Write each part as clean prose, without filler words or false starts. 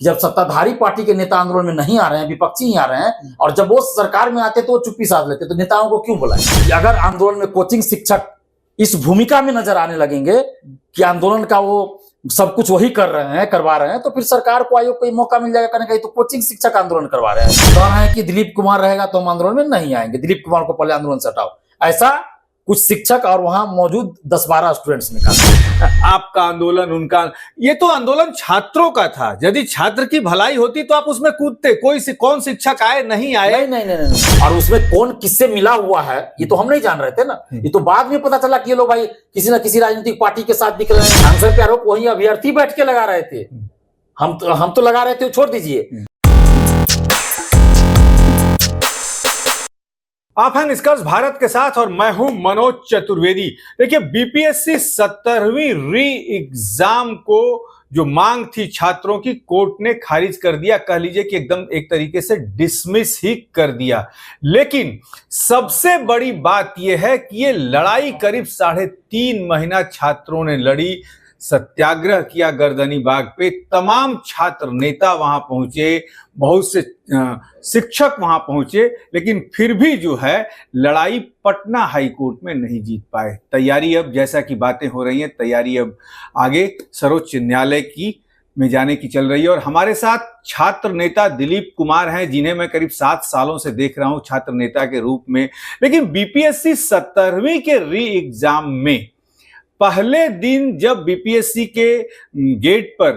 कि जब सत्ताधारी पार्टी के नेता आंदोलन में नहीं आ रहे हैं, विपक्षी ही आ रहे हैं, और जब वो सरकार में आते तो वो चुप्पी साध लेते, तो नेताओं को क्यों बुलाएं? अगर आंदोलन में कोचिंग शिक्षक इस भूमिका में नजर आने लगेंगे कि आंदोलन का वो सब कुछ वही कर रहे हैं, करवा रहे हैं, तो फिर सरकार को आयोग को मौका मिल जाएगा करने का। तो कोचिंग शिक्षक आंदोलन करवा रहे हैं, कह रहे हैं कि दिलीप कुमार रहेगा तो हम आंदोलन में नहीं आएंगे, दिलीप कुमार को पहले आंदोलन से हटाओ, ऐसा कुछ शिक्षक और वहां मौजूद 10-12 स्टूडेंट्स ने कहा। आपका आंदोलन, उनका, ये तो आंदोलन छात्रों का था। यदि छात्र की भलाई होती तो आप उसमें कूदते। कौन शिक्षक आए, नहीं आए, नहीं। और उसमें कौन किससे मिला हुआ है ये तो हम नहीं जान रहे थे ना। ये तो बाद में पता चला कि ये लोग भाई किसी न किसी राजनीतिक पार्टी के साथ निकल रहे हैं। सांसद पे आरोप वही अभ्यर्थी बैठ के लगा रहे थे। हम तो लगा रहे थे, छोड़ दीजिए। आप हैं निष्कर्ष भारत के साथ और मैं हूं मनोज चतुर्वेदी। देखिए, बीपीएससी 17वीं री एग्जाम को जो मांग थी छात्रों की, कोर्ट ने खारिज कर दिया। कह लीजिए कि एकदम एक तरीके से डिसमिस ही कर दिया। लेकिन सबसे बड़ी बात यह है कि ये लड़ाई करीब 3.5 महीना छात्रों ने लड़ी, सत्याग्रह किया गर्दनी बाग पे। तमाम छात्र नेता वहां पहुंचे, बहुत से शिक्षक वहां पहुंचे, लेकिन फिर भी जो है लड़ाई पटना हाई कोर्ट में नहीं जीत पाए। तैयारी अब, जैसा कि बातें हो रही हैं, तैयारी अब आगे सर्वोच्च न्यायालय की में जाने की चल रही है। और हमारे साथ छात्र नेता दिलीप कुमार हैं, जिन्हें मैं करीब 7 सालों से देख रहा हूं छात्र नेता के रूप में। लेकिन बीपीएससी 17वीं के री एग्जाम में पहले दिन जब बीपीएससी के गेट पर,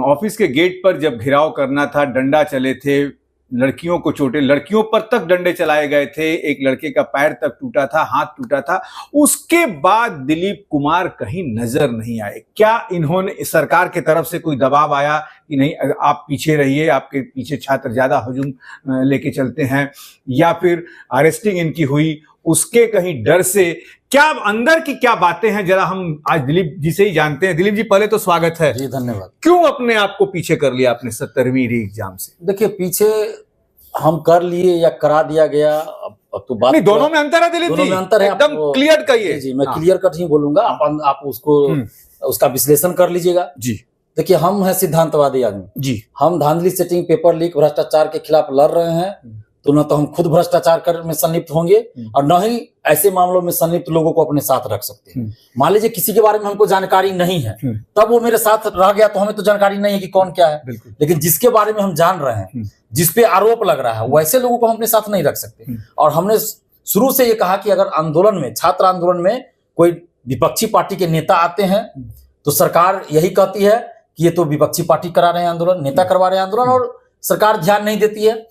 ऑफिस के गेट पर जब घेराव करना था, डंडा चले थे, लड़कियों को चोटें, लड़कियों पर तक डंडे चलाए गए थे, एक लड़के का पैर तक टूटा था, हाथ टूटा था। उसके बाद दिलीप कुमार कहीं नजर नहीं आए। क्या इन्होंने, सरकार की तरफ से कोई दबाव आया कि नहीं आप पीछे रहिए, आपके पीछे छात्र ज्यादा हुजूम लेके चलते हैं, या फिर अरेस्टिंग इनकी हुई, उसके कहीं डर से? क्या अंदर की क्या बातें हैं, जरा हम आज दिलीप जी से ही जानते हैं। दिलीप जी, पहले तो स्वागत है जी, धन्यवाद। क्यों अपने आप को पीछे कर लिया आपने 17वीं री एग्जाम से? देखिए, पीछे हम कर लिए या करा दिया गया, अब तो बात नहीं, दोनों में अंतर है दिलीप जी, दोनों में अंतर है। एकदम क्लियर कहिए। जी, मैं क्लियर कट ही बोलूंगा, आप उसको उसका विश्लेषण कर लीजिएगा। जी, देखिए, हम हैं सिद्धांतवादी आदमी जी। हम धांधली, सेटिंग, पेपर लीक, भ्रष्टाचार के खिलाफ लड़ रहे हैं। तो न तो हम खुद भ्रष्टाचार में संलिप्त होंगे और न ही ऐसे मामलों में संलिप्त लोगों को अपने साथ रख सकते हैं। मान लीजिए किसी के बारे में हमको जानकारी नहीं है, तब वो मेरे साथ रह गया तो हमें तो जानकारी नहीं है कि कौन क्या है। लेकिन जिसके बारे में हम जान रहे हैं, जिस पे आरोप लग रहा है, वैसे लोगों को हम अपने साथ नहीं रख सकते। और हमने शुरू से ये कहा कि अगर आंदोलन में, छात्र आंदोलन में कोई विपक्षी पार्टी के नेता आते हैं तो सरकार यही कहती है कि ये तो विपक्षी पार्टी करा रहे हैं आंदोलन, नेता करवा रहे हैं आंदोलन, और सरकार ध्यान नहीं देती है।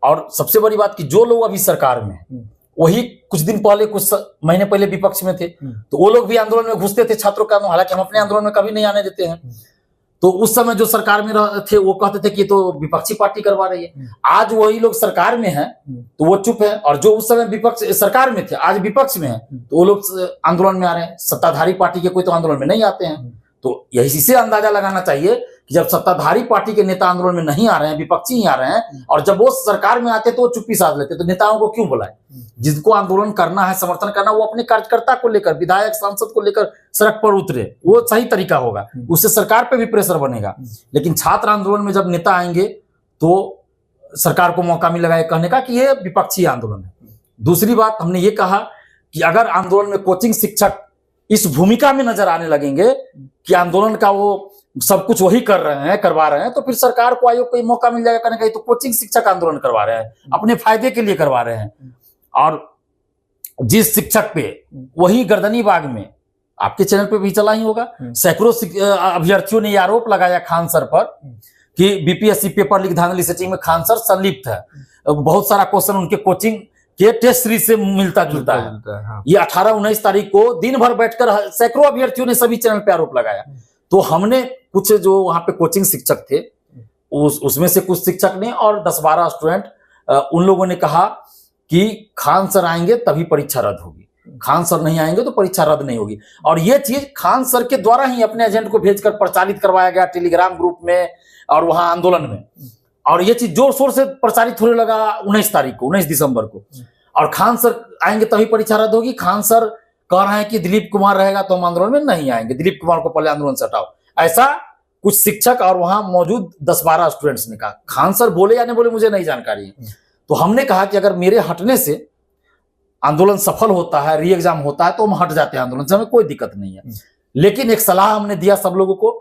और सबसे बड़ी बात कि जो लोग अभी सरकार में हैं, वही कुछ दिन पहले, कुछ महीने पहले विपक्ष में थे, तो वो लोग भी आंदोलन में घुसते थे छात्रों का। हालांकि हम अपने आंदोलन में कभी नहीं आने देते हैं। तो उस समय जो सरकार में थे वो कहते थे कि तो विपक्षी पार्टी करवा रही है। आज वही लोग सरकार में हैं तो वो चुप है, और जो उस समय विपक्ष सरकार में थे आज विपक्ष में है तो वो लोग आंदोलन में आ रहे हैं। सत्ताधारी पार्टी के कोई तो आंदोलन में नहीं आते हैं। तो यही से अंदाजा लगाना चाहिए कि जब सत्ताधारी पार्टी के नेता आंदोलन में नहीं आ रहे हैं, विपक्षी ही आ रहे हैं, और जब वो सरकार में आते तो वो चुप्पी साध लेते, तो नेताओं को क्यों बुलाए? जिसको आंदोलन करना है, समर्थन करना, वो अपने कार्यकर्ता को लेकर, विधायक सांसद को लेकर सड़क पर उतरे, वो सही तरीका होगा, उससे सरकार पे भी प्रेशर बनेगा। लेकिन छात्र आंदोलन में जब नेता आएंगे तो सरकार को मौका मिलेगा कहने का कि ये विपक्षी आंदोलन है। दूसरी बात, हमने ये कहा कि अगर आंदोलन में कोचिंग शिक्षक इस भूमिका में नजर आने लगेंगे कि आंदोलन का वो सब कुछ वही कर रहे हैं, करवा रहे हैं, तो फिर सरकार को, आयोग को मौका मिल जाएगा करने का। तो कोचिंग शिक्षक आंदोलन करवा रहे हैं, अपने फायदे के लिए करवा रहे हैं। और जिस शिक्षक पे, वही गर्दनी बाग में, आपके चैनल पे भी चला ही होगा, सैकड़ों अभ्यर्थियों ने यह आरोप लगाया खान सर पर कि बीपीएससी पेपर लीक, धांधली, सेटिंग में खान सर संलिप्त है। बहुत सारा क्वेश्चन उनके कोचिंग के टेस्ट सीरीज से मिलता जुलता है। हाँ। ये 18-19 तारीख को दिन भर बैठकर सैकड़ों अभ्यर्थियों ने सभी चैनल पे आरोप लगाया। तो हमने कुछ जो वहां पे कोचिंग शिक्षक थे, उसमें से कुछ शिक्षक ने और 10-12 स्टूडेंट, उन लोगों ने कहा कि खान सर आएंगे तभी परीक्षा रद्द होगी, खान सर नहीं आएंगे तो परीक्षा रद्द नहीं होगी। और ये चीज खान सर के द्वारा ही अपने एजेंट को भेजकर प्रचारित करवाया गया टेलीग्राम ग्रुप में और वहां आंदोलन में। और ये चीज जोर शोर से प्रचारित होने लगा 19 तारीख को, 19 दिसंबर को। और खान सर आएंगे तभी परीक्षा रद्द होगी, खान सर कह रहे हैं कि दिलीप कुमार रहेगा तो हम आंदोलन में नहीं आएंगे, दिलीप कुमार को पहले आंदोलन से हटाओ, ऐसा कुछ शिक्षक और वहां मौजूद 10-12 स्टूडेंट्स ने कहा। खान सर बोले या नहीं बोले मुझे नहीं जानकारी है। तो हमने कहा कि अगर मेरे हटने से आंदोलन सफल होता है, री एग्जाम होता है, तो हम हट जाते हैं आंदोलन से, हमें कोई दिक्कत नहीं है। लेकिन एक सलाह हमने दिया सब लोगों को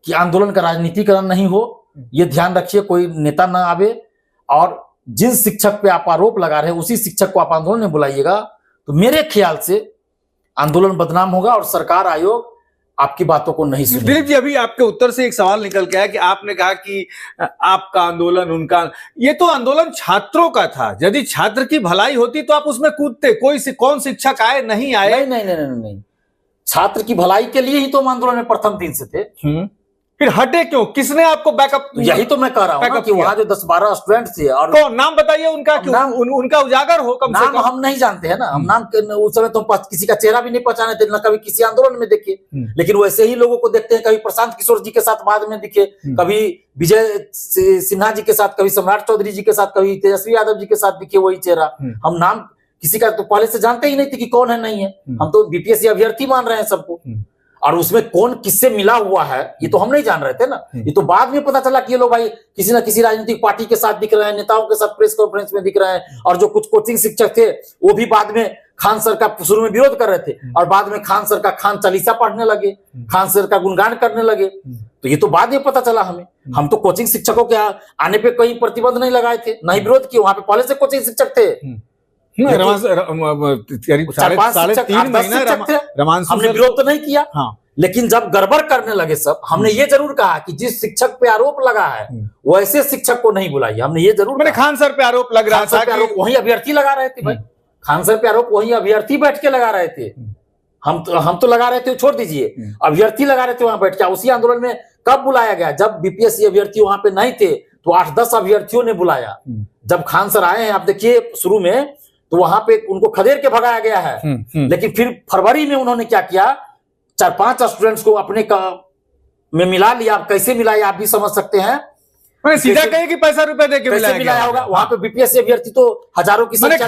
कि आंदोलन का राजनीतिकरण नहीं हो, ये ध्यान रखिए, कोई नेता ना आवे, और जिस शिक्षक पे आप आरोप लगा रहे हैं उसी शिक्षक को आप आंदोलन में बुलाइएगा, तो मेरे ख्याल से आंदोलन बदनाम होगा और सरकार, आयोग आपकी बातों को नहीं सुनेगा। दिलीप जी, अभी आपके उत्तर से एक सवाल निकल के आया कि आपने कहा कि आपका आंदोलन, उनका, ये तो आंदोलन छात्रों का था। यदि छात्र की भलाई होती तो आप उसमें कूदते। कौन शिक्षक आए, नहीं आए? नहीं, छात्र की भलाई के लिए ही तो हम आंदोलन में प्रथम दिन से थे। फिर हटे क्यों? किसने आपको बैकअप? यही तो मैं कह रहा हूँ कि वहां जो 10-12 स्टूडेंट थे, और तो नाम बताइए उनका, क्यों उनका उजागर हो कम से कम। हम नहीं जानते हैं ना, हम नाम उस समय तो किसी का चेहरा भी नहीं पहचाने थे, ना कभी किसी आंदोलन में देखे। लेकिन वैसे ही लोगों को देखते हैं, कभी प्रशांत किशोर जी के साथ बाद में दिखे, कभी विजय सिन्हा जी के साथ, कभी सम्राट चौधरी जी के साथ, कभी तेजस्वी यादव जी के साथ दिखे वही चेहरा। हम नाम किसी का तो पहले से जानते ही नहीं थे कि कौन है, नहीं है। हम तो बीपीएससी अभ्यर्थी मान रहे हैं सबको, और उसमें कौन किससे मिला हुआ है ये तो हम नहीं जान रहे थे ना। ये तो बाद में पता चला कि ये लोग भाई किसी ना किसी राजनीतिक पार्टी के साथ दिख रहे हैं, नेताओं के साथ प्रेस कॉन्फ्रेंस में दिख रहे हैं, और जो कुछ कोचिंग शिक्षक थे वो भी बाद में खान सर का शुरू में विरोध कर रहे थे, और बाद में खान सर का खान चालीसा पढ़ने लगे, खान सर का गुणगान करने लगे। तो ये तो बाद में पता चला हमें। हम तो कोचिंग शिक्षकों के आने पे कोई प्रतिबंध नहीं लगाए थे, नहीं विरोध किए, वहां पे पहले से कोचिंग शिक्षक थे। हमने विरोध तो नहीं किया। लेकिन जब गड़बड़ करने लगे सब, हमने ये जरूर कहा कि जिस शिक्षक पे आरोप लगा है वैसे शिक्षक को नहीं बुलाइए। हमने ये जरूर, मैंने खान सर पे आरोप लग रहा था कि वही अभ्यर्थी लगा रहे थे भाई, खान सर पे आरोप वही अभ्यर्थी बैठ के लगा रहे थे। हम तो लगा रहे थे, छोड़ दीजिए, अभ्यर्थी लगा रहे थे वहां बैठ के। उसी आंदोलन में कब बुलाया गया? जब बीपीएससी अभ्यर्थी वहां पे नहीं थे तो 8-10 अभ्यर्थियों ने बुलाया। जब खान सर आए हैं, आप देखिए शुरू में तो वहां पे उनको खदेड़ के भगाया गया है। लेकिन फिर फरवरी में उन्होंने क्या किया, 4-5 स्टूडेंट्स को अपने में मिला लिया। आप कैसे मिलाया आप भी समझ सकते हैं। सीधा कहे कि पैसा रुपए देके मिलाया होगा। वहां पे बीपीएससी अभ्यर्थी तो हजारों की संख्या।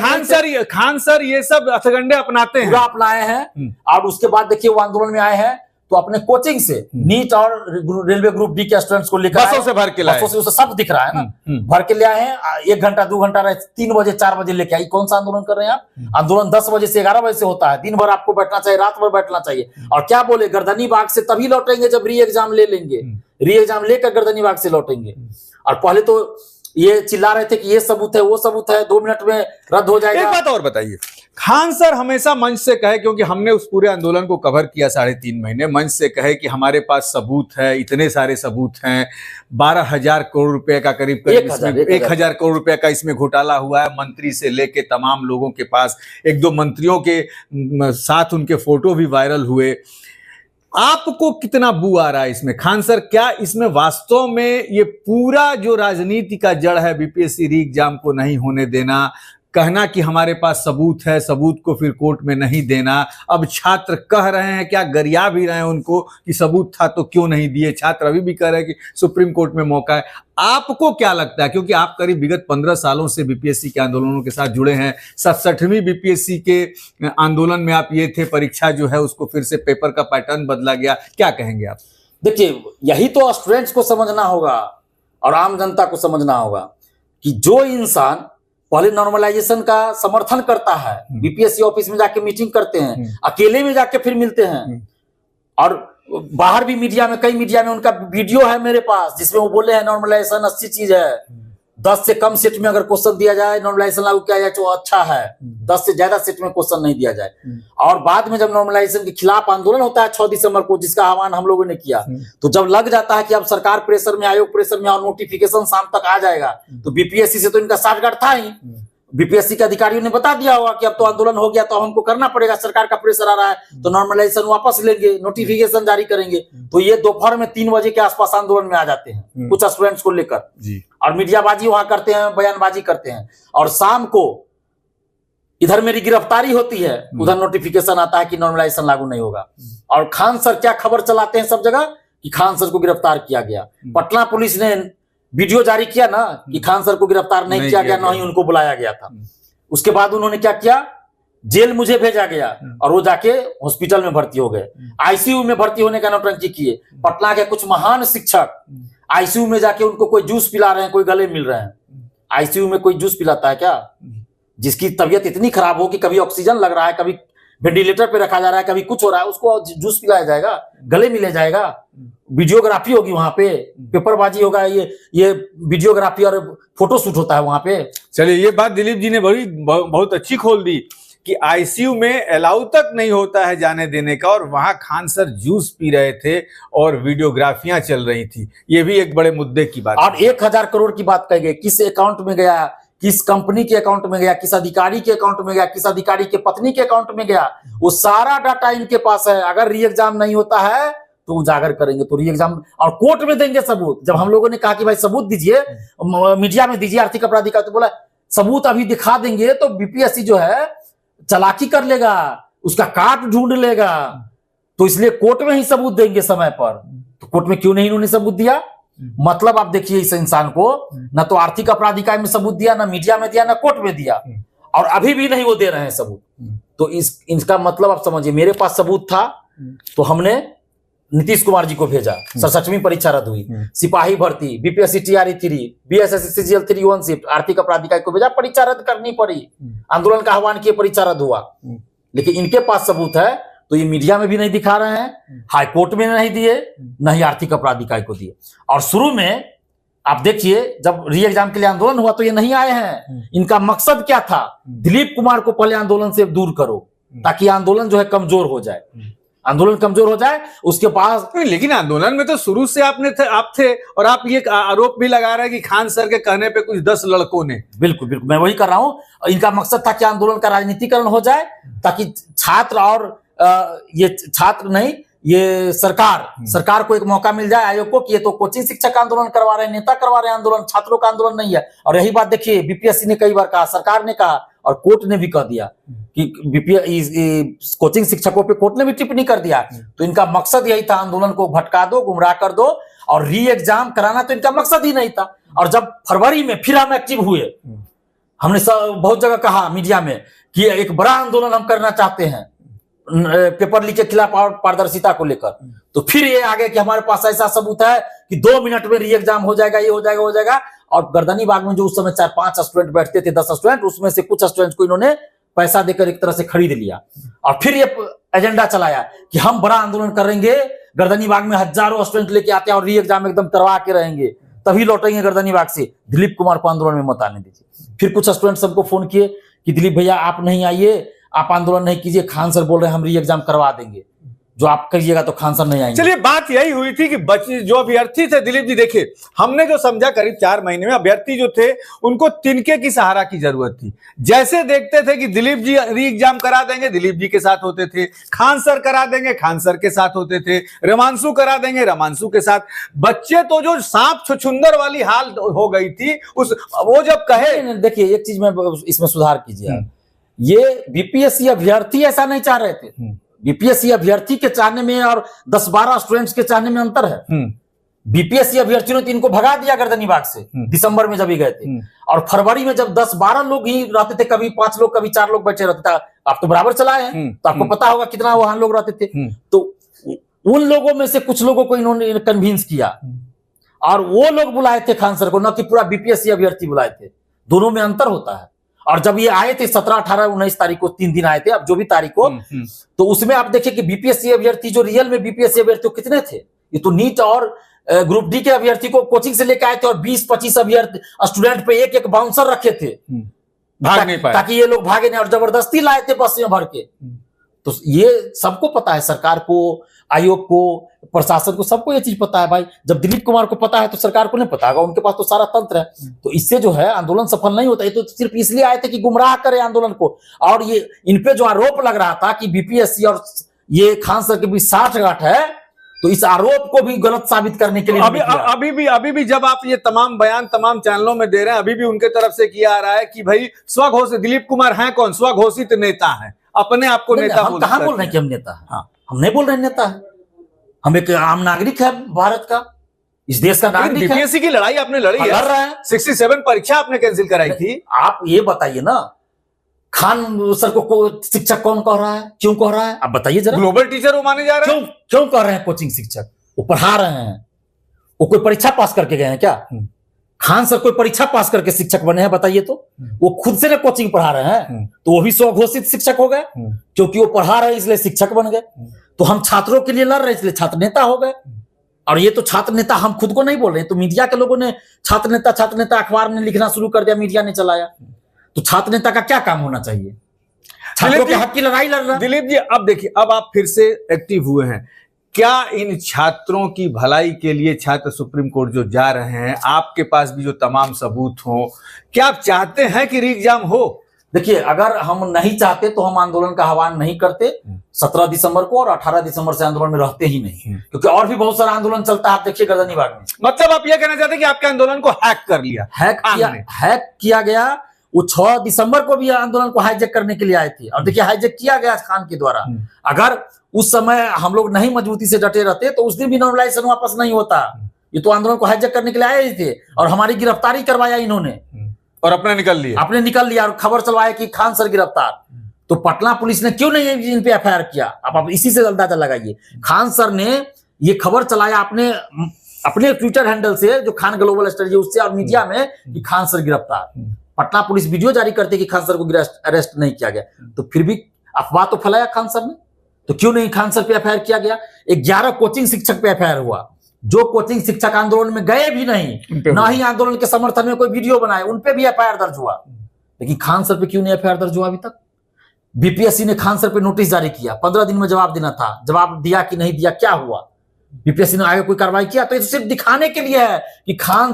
खान सर ये सब हथकंडे अपनाते हैं, पूरा अपनाए हैं। और उसके बाद देखिए वो आंदोलन में आए हैं तो अपने कोचिंग से नीट और रेलवे ग्रुप डी के स्टूडेंट्स को लेकर बसों से भर के लाए, बसों से सब दिख रहा है ना, भर के ले आए हैं। 1 घंटा 2 घंटा रहे, 3 बजे 4 बजे लेके आई। कौन सा आंदोलन कर रहे हैं आप? आंदोलन 10 बजे से 11 बजे से होता है। दिन भर आपको बैठना चाहिए, रात भर बैठना चाहिए। और क्या बोले, गर्दनी बाग से तभी लौटेंगे जब री एग्जाम ले लेंगे, री एग्जाम लेकर गर्दनी बाग से लौटेंगे। और पहले तो ये चिल्ला रहे थे कि ये सबूत है, वो सबूत है, 2 मिनट में रद्द हो जाएगा। एक बात और बताइए, खान सर हमेशा मंच से कहे, क्योंकि हमने उस पूरे आंदोलन को कवर किया 3.5 महीने, मंच से कहे कि हमारे पास सबूत है, इतने सारे सबूत हैं, 12,000 करोड़ रुपए का करीब 1,000 करोड़ रुपए का इसमें घोटाला हुआ है। मंत्री से लेके तमाम लोगों के पास, 1-2 मंत्रियों के साथ उनके फोटो भी वायरल हुए। आपको कितना बू आ रहा है इसमें? खान सर, क्या इसमें वास्तव में ये पूरा जो राजनीति का जड़ है, बीपीएससी री एग्जाम को नहीं होने देना, कहना कि हमारे पास सबूत है, सबूत को फिर कोर्ट में नहीं देना, अब छात्र कह रहे हैं, क्या गरिया भी रहे हैं उनको कि सबूत था तो क्यों नहीं दिए, छात्र अभी भी कह रहे हैं कि सुप्रीम कोर्ट में मौका है। आपको क्या लगता है, क्योंकि आप करीब विगत 15 सालों से बीपीएससी के आंदोलनों के साथ जुड़े हैं, 67वीं बीपीएससी के आंदोलन में आप ये थे, परीक्षा जो है उसको फिर से पेपर का पैटर्न बदला गया, क्या कहेंगे आप? देखिए, यही तो स्टूडेंट्स को समझना होगा और आम जनता को समझना होगा कि जो इंसान पहले नॉर्मलाइजेशन का समर्थन करता है, बीपीएससी ऑफिस में जाके मीटिंग करते हैं, अकेले में जाके फिर मिलते हैं, और बाहर भी मीडिया में, कई मीडिया में उनका वीडियो है मेरे पास जिसमें वो बोले हैं नॉर्मलाइजेशन अच्छी चीज है, 10 से कम सेट में अगर क्वेश्चन दिया जाए, नॉर्मलाइजेशन लागू किया जाए तो अच्छा है, 10 से ज्यादा सेट में क्वेश्चन नहीं दिया जाए। और बाद में जब नॉर्मलाइजेशन के खिलाफ आंदोलन होता है 6 दिसंबर को, जिसका आह्वान हम लोगों ने किया, तो जब लग जाता है कि अब सरकार प्रेशर में, आयोग प्रेशर में और नोटिफिकेशन शाम तक आ जाएगा, तो बीपीएससी से तो इनका साठगांठ था ही। बीपीएससी के अधिकारियों ने बता दिया होगा कि अब तो आंदोलन हो गया तो हमको करना पड़ेगा, सरकार का प्रेशर आ रहा है तो नॉर्मलाइजेशन वापस लेंगे, नोटिफिकेशन जारी करेंगे। तो ये दोपहर में 3 बजे के आसपास आंदोलन में आ जाते हैं कुछ स्टूडेंट्स को लेकर, और मीडियाबाजी वहां करते हैं, बयानबाजी करते हैं, और शाम को इधर मेरी गिरफ्तारी होती है, उधर नोटिफिकेशन आता है कि नॉर्मलाइजेशन लागू नहीं होगा। और खान सर क्या खबर चलाते हैं सब जगह कि खान सर को गिरफ्तार किया गया। पटना पुलिस ने वीडियो जारी किया ना कि खान सर को गिरफ्तार नहीं किया गया, ना ही उनको बुलाया गया था। उसके बाद उन्होंने क्या किया, जेल मुझे भेजा गया और वो जाके हॉस्पिटल में भर्ती हो गए, आईसीयू में भर्ती होने का नौटंकी किए। पटना के कुछ महान शिक्षक आईसीयू में जाके उनको कोई जूस पिला रहे हैं, कोई गले मिल रहे हैं। आईसीयू में कोई जूस पिलाता है क्या? जिसकी तबीयत इतनी खराब हो कि कभी ऑक्सीजन लग रहा है, कभी वेंटिलेटर पे रखा जा रहा है, कभी कुछ हो रहा है, उसको जूस पिलाया जाएगा, गले मिले जाएगा, वीडियोग्राफी होगी वहां पे, पेपरबाजी होगा, ये वीडियोग्राफी और फोटो शूट होता है वहां पे। चलिए, ये बात दिलीप जी ने बहुत अच्छी खोल दी कि आईसीयू में अलाउ तक नहीं होता है जाने देने का, और वहां खान सर जूस पी रहे थे और वीडियोग्राफियां चल रही थी। ये भी एक बड़े मुद्दे की बात। और 1000 करोड़ की बात कही गई, किस अकाउंट में गया, किस कंपनी के अकाउंट में गया, किस अधिकारी के अकाउंट में गया, किस अधिकारी के पत्नी के अकाउंट में गया, वो सारा डाटा इनके पास है। अगर री एग्जाम नहीं होता है तो उजागर करेंगे, तो री एग्जाम और कोर्ट में देंगे सबूत। जब हम लोगों ने कहा कि भाई सबूत दीजिए, मीडिया में दीजिए आर्थिक अपराधी का, तो बोला सबूत अभी दिखा देंगे तो बीपीएससी जो है चालाकी कर लेगा, उसका काट ढूंढ लेगा, तो इसलिए कोर्ट में ही सबूत देंगे समय पर। तो कोर्ट में क्यों नहीं इन्होंने सबूत दिया? मतलब आप देखिए, इस इंसान को ना तो आर्थिक अपराध इकाई में सबूत दिया, ना मीडिया में दिया, ना कोर्ट में दिया, और अभी भी नहीं वो दे रहे हैं सबूत। तो इसका मतलब आप समझिए, मेरे पास सबूत था तो हमने नीतीश कुमार जी को भेजा, 67वीं परीक्षा रद्द हुई, सिपाही भर्ती, BPSC TRE 3, BSSC CGL 3 1 shift, आर्थिक अपराध इकाई को भेजा, परीक्षा रद्द करनी पड़ी, आंदोलन का आह्वान किए, परीक्षा रद्द हुआ। लेकिन इनके पास सबूत है तो ये मीडिया में भी नहीं दिखा रहे हैं, हाई कोर्ट में नहीं दिए, न ही आर्थिक अपराध इकाई को दिए। और शुरू में आप देखिए, जब री एग्जाम के लिए आंदोलन हुआ तो ये नहीं आए हैं। इनका मकसद क्या था? दिलीप कुमार को पहले आंदोलन से दूर करो, ताकि आंदोलन जो है कमजोर हो जाए, आंदोलन कमजोर हो जाए, उसके पास। लेकिन आंदोलन में तो शुरू से आप थे, और आप ये आरोप भी लगा रहे हैं कि खान सर के कहने पे कुछ 10 लड़कों ने। बिल्कुल बिल्कुल, मैं वही कर रहा हूं। इनका मकसद था कि आंदोलन का राजनीतिकरण हो जाए, ताकि छात्र और ये छात्र नहीं, ये सरकार को एक मौका मिल जाए, आयोग को, कि ये तो कोचिंग शिक्षक आंदोलन करवा रहे हैं, नेता करवा रहे हैं आंदोलन, छात्रों का आंदोलन नहीं है। और यही बात देखिए, बीपीएससी ने कई बार कहा, सरकार ने कहा, और कोर्ट ने भी कह दिया कि कोचिंग शिक्षकों पे कोर्ट ने भी टिप्पणी कर दिया। तो इनका मकसद यही था, आंदोलन को भटका दो, गुमराह कर दो, और री एग्जाम कराना तो इनका मकसद ही नहीं था। और जब फरवरी में फिर हम एक्टिव हुए, हमने बहुत जगह कहा मीडिया में कि एक बड़ा आंदोलन हम करना चाहते हैं पेपर लीक के खिलाफ और पारदर्शिता को लेकर, तो फिर ये आगे कि हमारे पास ऐसा सबूत है कि 2 मिनट में री एग्जाम हो जाएगा, ये हो जाएगा, हो जाएगा। और गर्दनी बाग में जो उस समय 4-5 स्टूडेंट बैठते थे, 10 स्टूडेंट, उसमें से कुछ स्टूडेंट को इन्होंने पैसा देकर एक तरह से खरीद लिया, और फिर ये एजेंडा चलाया कि हम बड़ा आंदोलन करेंगे, गर्दनी बाग में हजारों स्टूडेंट लेके आते हैं और री एग्जाम एकदम करवा के रहेंगे, तभी लौटेंगे गर्दनी बाग से। दिलीप कुमार को आंदोलन में मत आने दीजिए। फिर कुछ स्टूडेंट सबको फोन किए कि दिलीप भैया आप नहीं आइए, आप आंदोलन नहीं कीजिए, खान सर बोल रहे हैं हम री एग्जाम करवा देंगे, जो आप करिएगा तो खान सर नहीं आएंगे। चलिए, बात यही हुई थी कि जो अभ्यर्थी थे, दिलीप जी देखिए, हमने जो समझा करीब 4 महीने में अभ्यर्थी जो थे उनको तिनके की सहारा की जरूरत थी। जैसे देखते थे कि दिलीप जी री एग्जाम करा देंगे, दिलीप जी के साथ होते थे, खान सर करा देंगे, खान सर के साथ होते थे, रमांशु करा देंगे, रमांशु के साथ। बच्चे तो जो सांप छुछुंदर वाली हाल हो गई थी, वो जब कहे। देखिए, एक चीज में इसमें सुधार कीजिए, ये बीपीएससी अभ्यर्थी ऐसा नहीं चाह रहे थे। बीपीएससी अभ्यर्थी के चाहने में और 10-12 स्टूडेंट्स के चाहने में अंतर है। बीपीएससी अभ्यर्थियों ने तो इनको भगा दिया गर्दनी बाग से दिसंबर में जब ही गए थे, और फरवरी में जब 10-12 लोग ही रहते थे, कभी 5 लोग, कभी 4 लोग बैठे रहते थे। आप तो बराबर चलाए हैं, तो आपको पता होगा कितना वहां लोग रहते थे। तो उन लोगों में से कुछ लोगों को इन्होंने कन्विंस किया, और वो लोग बुलाए थे खान सर को, न कि पूरा बीपीएससी अभ्यर्थी बुलाए थे। दोनों में अंतर होता है। और जब ये आए थे 17, 18, 19 तारीख को, 3 दिन आए थे, अब जो भी तारीख को, तो उसमें आप देखिए कि बीपीएससी अभ्यर्थी जो रियल में बीपीएससी अभ्यर्थी कितने थे। ये तो नीट और ग्रुप डी के अभ्यर्थी को कोचिंग से लेकर आए थे, और 20-25 अभ्यर्थी स्टूडेंट पे एक बाउंसर रखे थे, भाग नहीं पाए, ताकि ये लोग भागे नहीं, और जबरदस्ती लाए थे बस में भर के। तो ये सबको पता है, सरकार को, आयोग को, प्रशासन को, सबको ये चीज पता है भाई। जब दिलीप कुमार को पता है तो सरकार को नहीं पता होगा, उनके पास तो सारा तंत्र है। तो इससे जो है आंदोलन सफल नहीं होता। ये तो सिर्फ इसलिए आए थे कि गुमराह करे आंदोलन को। और ये इनपे जो आरोप लग रहा था कि बीपीएससी और ये खान सर के बीच साठगांठ है, तो इस आरोप को भी गलत साबित करने के लिए अभी भी जब आप ये तमाम बयान तमाम चैनलों में दे रहे हैं, अभी भी उनके तरफ से किया आ रहा है कि भाई स्वघोषित दिलीप कुमार हैं कौन? स्वघोषित नेता है, अपने आप को नेता। हम कहां बोल रहे हैं कि हम नेता है? हाँ, हम नहीं बोल रहे नेता है, हम एक आम नागरिक है भारत का, इस देश का नागरिक है। बीपीएससी की लड़ाई आपने लड़ी है, लड़ रहा है। 67 परीक्षा आपने कैंसिल कराई थी। आप ये बताइए ना, खान सर को शिक्षक कौन कह रहा है, क्यों कह रहा है, आप बताइए जरा। ग्लोबल टीचर वो माने जा रहे हैं। क्यों कह रहे हैं कोचिंग शिक्षक? वो पढ़ा रहे हैं, वो कोई परीक्षा पास करके गए हैं क्या? खान सर कोई परीक्षा पास करके शिक्षक बने हैं? बताइए तो। वो खुद से ना कोचिंग पढ़ा रहे हैं, तो वो भी स्वघोषित शिक्षक हो गए, क्योंकि वो पढ़ा रहे हैं इसलिए शिक्षक बन गए। तो हम छात्रों के लिए लड़ रहे हैं इसलिए छात्र नेता हो गए। और ये तो छात्र नेता हम खुद को नहीं बोल रहे हैं, तो मीडिया के लोगों ने छात्र नेता अखबार में लिखना शुरू कर दिया, मीडिया ने चलाया। तो छात्र नेता का क्या काम होना चाहिए? छात्रों के हक की लड़ाई लड़ रहा है। दिलीप जी, अब देखिए, अब आप फिर से एक्टिव हुए हैं। क्या इन छात्रों की भलाई के लिए छात्र सुप्रीम कोर्ट जो जा रहे हैं, आपके पास भी जो तमाम सबूत हो, क्या आप चाहते हैं कि री एग्जाम हो? देखिए, अगर हम नहीं चाहते तो हम आंदोलन का आह्वान नहीं करते 17 दिसंबर को, और 18 दिसंबर से आंदोलन में रहते ही नहीं, क्योंकि और भी बहुत सारा आंदोलन चलता है। आप देखिए गर्दनीबाग में। मतलब आप यह कहना चाहते हैं कि आपके आंदोलन को हैक कर लिया? हैक किया गया। वो 6 दिसंबर को भी आंदोलन को हाईजैक करने के लिए आए थे, और देखिए हाईजैक किया गया खान के द्वारा। अगर उस समय हम लोग नहीं मजबूती से डटे रहते तो उस दिन भी नॉर्मलाइजेशन वापस नहीं होता। ये तो आंदोलन को हाईजैक करने के लिए आए ही थे, और हमारी गिरफ्तारी करवाया इन्होंने, और अपने निकल लिया, और खबर चलवाया कि खान सर गिरफ्तार। तो पटना पुलिस ने क्यों नहीं इन पे एफआईआर किया? आप इसी से अंदाजा लगाइए। खान सर ने ये खबर चलाया अपने ट्विटर हैंडल से, जो खान ग्लोबल स्टडी उससे, और मीडिया में, कि खान सर गिरफ्तार। पटना पुलिस वीडियो जारी करते कि खान सर को अरेस्ट नहीं किया गया, तो फिर भी अफवाह तो फैलाया खान सर ने। तो क्यों नहीं खान सर पे एफआईआर किया गया? 11 कोचिंग शिक्षक पे एफआईआर हुआ, जो कोचिंग शिक्षक आंदोलन में गए भी नहीं, ना ही आंदोलन के समर्थन में कोई वीडियो बनाए, उन पे भी एफआईआर दर्ज हुआ। लेकिन खान सर पे क्यों नहीं एफआईआर दर्ज हुआ अभी तक? बीपीएससी ने खान सर पे नोटिस जारी किया, 15 दिन में जवाब देना था। जवाब दिया कि नहीं दिया, क्या हुआ? बीपीएससी ने आगे कोई कार्रवाई किया? तो ये सिर्फ दिखाने के लिए है कि खान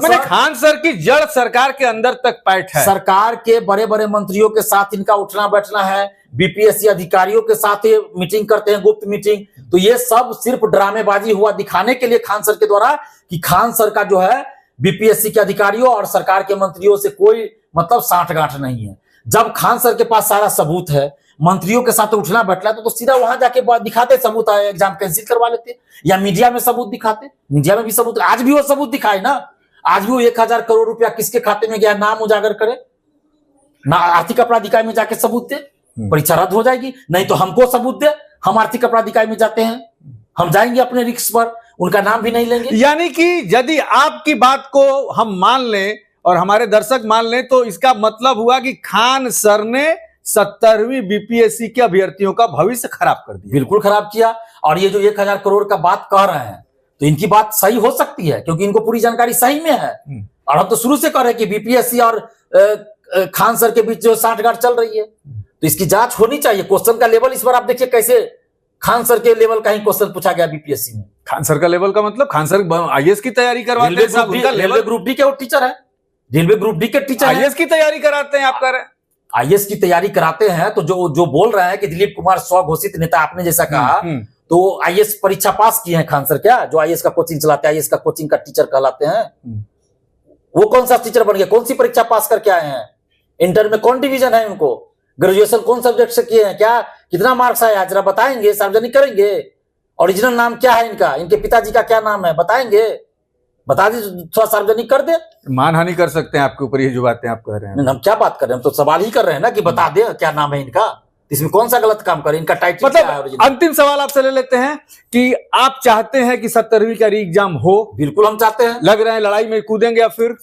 सर की जड़ सरकार के अंदर तक पैठ है। सरकार के बड़े बड़े मंत्रियों के साथ इनका उठना बैठना है, बीपीएससी अधिकारियों के साथ ये मीटिंग करते हैं, गुप्त मीटिंग। तो ये सब सिर्फ ड्रामेबाजी हुआ दिखाने के लिए खान सर के द्वारा, कि खान सर का जो है बीपीएससी के अधिकारियों और सरकार के मंत्रियों से कोई मतलब साठगांठ नहीं है। जब खान सर के पास सारा सबूत है, मंत्रियों के साथ उठना बैठना, तो सीधा वहां जाके दिखाते सबूत, एग्जाम कैंसिल करवा लेते, या मीडिया में सबूत दिखाते। मीडिया में भी सबूत, आज भी वो सबूत दिखाए ना। आज भी वो 1000 करोड़ रुपया किसके खाते में गया, नाम उजागर करे ना, आर्थिक अपराध इकाई में जाके सबूत दे, परीक्षा रद्द हो जाएगी। नहीं तो हमको सबूत दे, हम आर्थिक अपराध इकाई में जाते हैं, हम जाएंगे अपने रिस्क पर, उनका नाम भी नहीं लेंगे। यानी कि यदि आपकी बात को हम मान लें और हमारे दर्शक मान लें, तो इसका मतलब हुआ कि खान सर ने 17वीं बीपीएससी के अभ्यर्थियों का भविष्य खराब कर दिया। बिल्कुल खराब किया। और ये जो 1000 करोड़ का बात कह रहे हैं, तो इनकी बात सही हो सकती है, क्योंकि इनको पूरी जानकारी सही में है। और हम तो शुरू से कह रहे हैं कि बीपीएससी और खान सर के बीच जो साठगांठ चल रही है, तो इसकी जांच होनी चाहिए। क्वेश्चन का लेवल इस बार आप देखिए कैसे खान सर के लेवल का ही क्वेश्चन पूछा गया बीपीएससी में। खान सर का लेवल का मतलब खान सर आईएएस की तैयारी करवाते हैं, रेलवे ग्रुप डी के वो टीचर है, रेलवे ग्रुप डी के टीचर आईएएस की तैयारी कराते हैं। आप कह रहे हैं आईएएस की तैयारी कराते हैं, तो जो बोल रहे हैं कि दिलीप कुमार स्वघोषित नेता, आपने जैसा कहा, तो आईएएस परीक्षा पास किए हैं खान सर क्या? जो आईएएस का कोचिंग चलाते हैं, आईएएस का कोचिंग का टीचर कहलाते हैं, वो कौन सा टीचर बन गए? कौन सी परीक्षा पास करके आए हैं? इंटर में कौन डिवीजन है उनको? ग्रेजुएशन कौन सब्जेक्ट से किए हैं? क्या कितना मार्क्स आया जरा बताएंगे, सार्वजनिक करेंगे? ओरिजिनल नाम क्या है इनका? इनके पिताजी का क्या नाम है बताएंगे? बता दीजिए, थोड़ा सार्वजनिक कर दे। मानहानि कर सकते हैं आपके ऊपर, ये जो बातें आप कह रहे हैं। हम क्या बात कर रहे हैं, हम तो सवाल ही कर रहे हैं ना कि बता दे क्या नाम है इनका, इसमें कौन सा गलत काम करे, इनका टाइटल मतलब क्या है? अंतिम सवाल आपसे ले लेते हैं कि आप चाहते हैं कि 17वीं का री एग्जाम हो? बिल्कुल हम चाहते हैं। लग रहा है लड़ाई में कूदेंगे या फिर?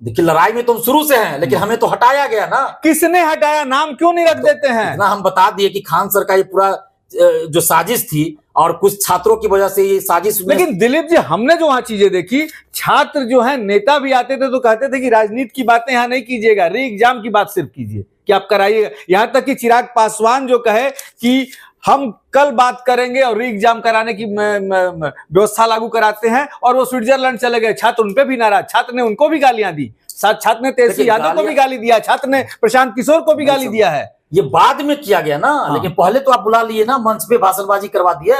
देखिए, लड़ाई में तो हम शुरू से हैं, लेकिन हमें तो हटाया गया ना। किसने हटाया? नाम क्यों नहीं रख देते हैं? इतना हम बता दिए कि खान सर का ये पूरा जो साजिश थी, और कुछ छात्रों की वजह से ये साजिश। लेकिन दिलीप जी, हमने जो वहां चीजें देखी, छात्र जो है, नेता भी आते थे तो कहते थे कि राजनीति की बातें यहां नहीं कीजिएगा, री एग्जाम की बात सिर्फ कीजिए, कि आप कराइएगा। यहां तक कि चिराग पासवान जो कहे कि हम कल बात करेंगे और री एग्जाम कराने की व्यवस्था लागू कराते हैं, और वो स्विट्जरलैंड चले गए। छात्र उनपे भी नाराज, छात्र ने उनको भी गालियां दी, छात्र ने तेजस्वी यादव को भी गाली दिया, छात्र ने प्रशांत किशोर को भी गाली दिया है। ये बाद में किया गया ना, लेकिन पहले तो आप बुला लिए ना, मंच पे भाषणबाजी करवा दिए।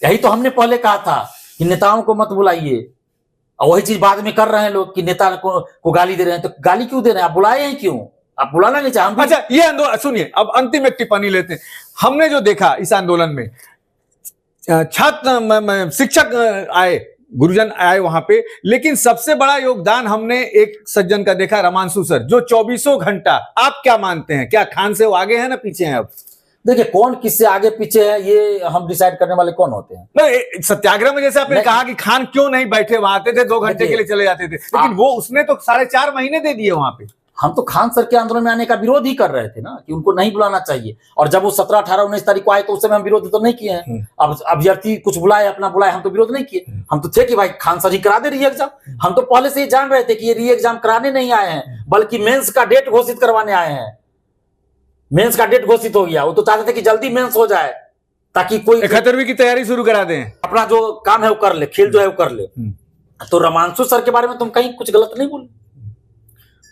यही तो हमने पहले कहा था कि नेताओं को मत बुलाइए, और वही चीज बाद में कर रहे हैं लोग कि नेता को गाली दे रहे हैं। तो गाली क्यों दे रहे हैं? आप बुलाए हैं क्यों? आप बुलाना नहीं चाहते। अच्छा, ये आंदोलन सुनिए, अब अंतिम एक टिप्पणी लेते हैं। हमने जो देखा इस आंदोलन में, छात्र शिक्षक आए गुरुजन आए वहां पे। लेकिन सबसे बड़ा योगदान हमने एक सज्जन का देखा, रमांशु सर, जो 24 घंटा। आप क्या मानते हैं, क्या खान से वो आगे हैं ना पीछे हैं? अब देखिए, कौन किससे आगे पीछे है ये हम डिसाइड करने वाले कौन होते हैं? नहीं, सत्याग्रह में जैसे आपने कहा कि खान क्यों नहीं बैठे, वहां आते थे 2 घंटे के लिए चले जाते थे, लेकिन वो उसने तो 4.5 महीने दे दिए वहां पे। हम तो खान सर के आंदोलन में आने का विरोध ही कर रहे थे ना, कि उनको नहीं बुलाना चाहिए। और जब वो 17, 18, 19 तारीख को आए तो उस समय हम विरोध तो नहीं किए हैं। अब अभ्यर्थी कुछ बुलाए, अपना बुलाए, हम तो विरोध नहीं किए। हम तो थे कि भाई खान सर ही करा दे री एग्जाम। हम तो पहले से ही जान रहे थे कि ये री एग्जाम कराने नहीं आए हैं, बल्कि मेंस का डेट घोषित करवाने आए हैं। मेंस का डेट घोषित हो गया, वो तो चाहते थे कि जल्दी मेंस हो जाए, ताकि कोई 71वीं की तैयारी शुरू करा दें, अपना जो काम है वो कर ले, खेल जो है वो कर ले। तो रमांशु सर के बारे में तुम कहीं कुछ गलत नहीं बोले।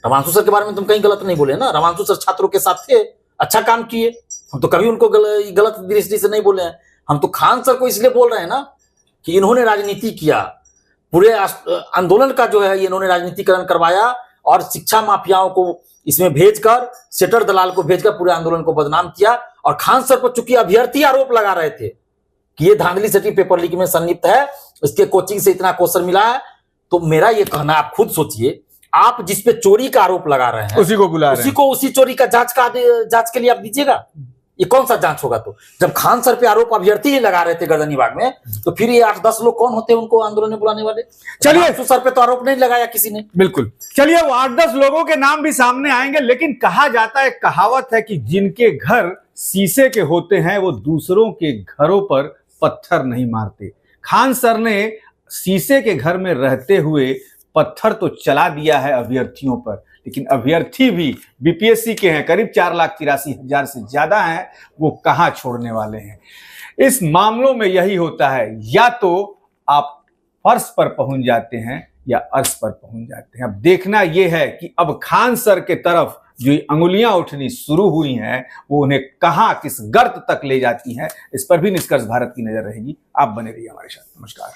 रमांशु सर के बारे में तुम कहीं गलत नहीं बोले ना। रमांशु सर छात्रों के साथ थे, अच्छा काम किए। हम तो कभी उनको गलत दृष्टि से नहीं बोले हैं। हम तो खान सर को इसलिए बोल रहे हैं ना कि इन्होंने राजनीति किया, पूरे आंदोलन का जो है इन्होंने राजनीतिकरण करवाया, और शिक्षा माफियाओं को इसमें भेजकर, सेटर दलाल को भेजकर पूरे आंदोलन को बदनाम किया। और खान सर पर चूंकि अभ्यर्थी आरोप लगा रहे थे कि ये धांधली सेटिंग पेपर लीक में संलिप्त है, इसके कोचिंग से इतना क्वेश्चन मिला है, तो मेरा ये कहना, आप खुद सोचिए, आप जिस पे चोरी का आरोप लगा रहे हैं उसी को बुला रहे हैं, उसी चोरी का जांच के लिए आप दीजिएगा। ये कौन सा जांच होगा? तो जब खान सर पे आरोप अभ्यर्थी ही लगा रहे थे गर्दनीबाग में, तो फिर ये 8-10 लोग कौन होते हैं उनको आंदोलन में बुलाने वाले? चलिए, सर पे तो आरोप नहीं लगाया किसी ने। बिल्कुल, चलिए, वो 8-10 लोगों के नाम भी सामने आएंगे। लेकिन कहा जाता है, कहावत है कि जिनके घर शीशे के होते हैं वो दूसरों के घरों पर पत्थर नहीं मारते। खान सर ने शीशे के घर में रहते हुए पत्थर तो चला दिया है अभ्यर्थियों पर, लेकिन अभ्यर्थी भी बीपीएससी के हैं, करीब 4,83,000 से ज्यादा हैं, वो कहां छोड़ने वाले हैं? इस मामलों में यही होता है, या तो आप फर्श पर पहुंच जाते हैं या अर्श पर पहुंच जाते हैं। अब देखना यह है कि अब खान सर के तरफ जो अंगुलियां उठनी शुरू हुई हैं, वो उन्हें कहां, किस गर्त तक ले जाती हैं, इस पर भी निष्कर्ष भारत की नजर रहेगी। आप बने रहिए हमारे साथ। नमस्कार।